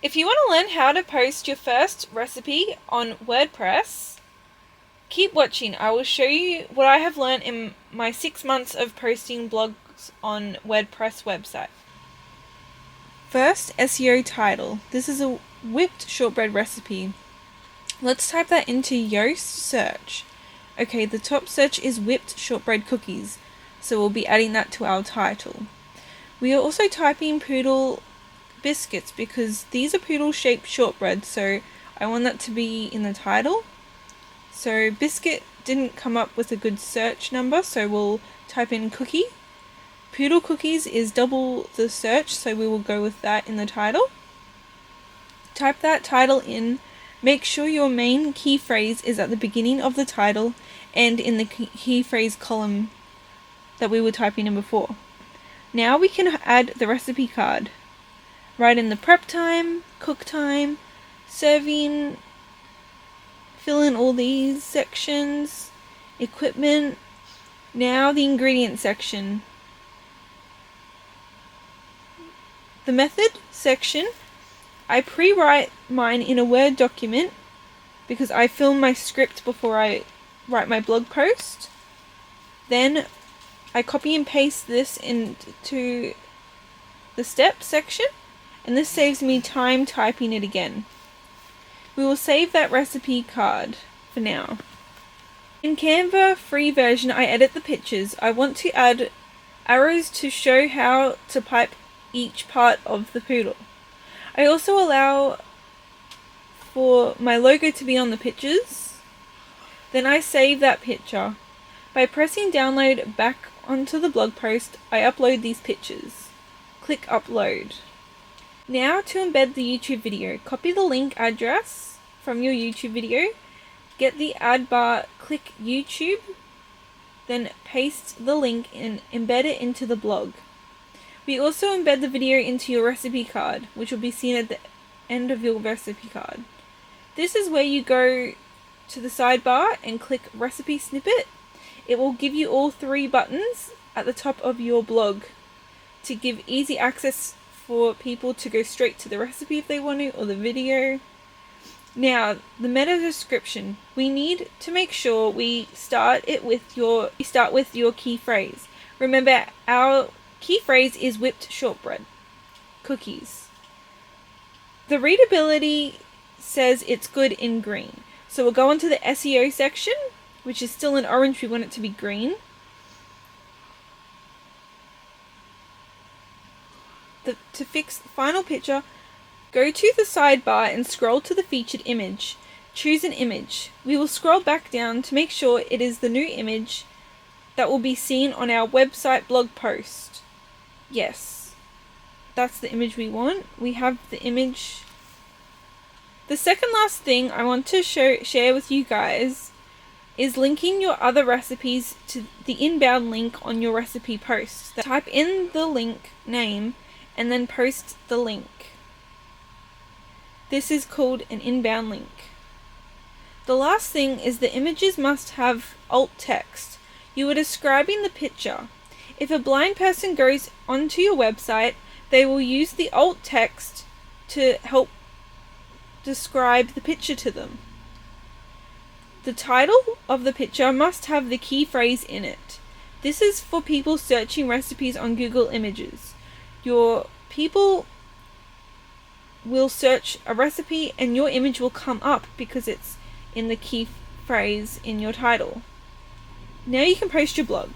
If you want to learn how to post your first recipe on WordPress, keep watching. I will show you what I have learned in my 6 months of posting blogs on WordPress website. First, SEO title. This is a whipped shortbread recipe. Let's type that into Yoast search. Okay, the top search is whipped shortbread cookies, so we'll be adding that to our title. We are also typing poodle biscuits because these are poodle shaped shortbread, so I want that to be in the title. So biscuit didn't come up with a good search number, so we'll type in cookie. Poodle cookies is double the search, so we will go with that in the title. Type that title in. Make sure your main key phrase is at the beginning of the title and in the key phrase column that we were typing in before. Now we can add the recipe card. Write in the prep time, cook time, serving, fill in all these sections, equipment. Now the ingredient section. The method section, I pre-write mine in a Word document because I film my script before I write my blog post. Then I copy and paste this into the steps section, and this saves me time typing it again. We will save that recipe card for now. In Canva free version, I edit the pictures. I want to add arrows to show how to pipe each part of the poodle. I also allow for my logo to be on the pictures. Then I save that picture. By pressing download back onto the blog post, I upload these pictures. Click upload. Now to embed the YouTube video. Copy the link address from your YouTube video. Get the ad bar, click YouTube, then paste the link and embed it into the blog. We also embed the video into your recipe card, which will be seen at the end of your recipe card. This is where you go to the sidebar and click Recipe Snippet. It will give you all 3 buttons at the top of your blog to give easy access for people to go straight to the recipe if they want to, or the video. Now, the meta description. We need to make sure we start with your key phrase. Remember, our key phrase is whipped shortbread cookies. The readability says it's good in green. So we'll go into the SEO section, which is still in orange. We want it to be green. To fix the final picture, go to the sidebar and scroll to the featured image. Choose an image. We will scroll back down to make sure it is the new image that will be seen on our website blog post. Yes, that's the image we want. We have the image. The second last thing I want to share with you guys is linking your other recipes to the inbound link on your recipe post. Type in the link name and then post the link. This is called an inbound link. The last thing is the images must have alt text. You are describing the picture. If a blind person goes onto your website, they will use the alt text to help describe the picture to them. The title of the picture must have the key phrase in it. This is for people searching recipes on Google Images. Your people will search a recipe and your image will come up because it's in the key phrase in your title. Now you can post your blog.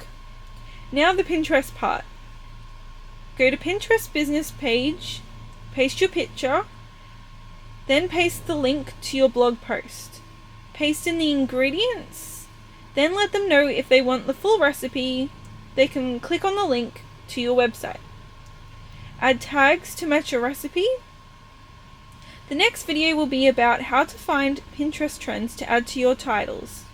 Now the Pinterest part. Go to Pinterest business page, paste your picture, then paste the link to your blog post. Paste in the ingredients, then let them know if they want the full recipe. They can click on the link to your website. Add tags to match your recipe. The next video will be about how to find Pinterest trends to add to your titles.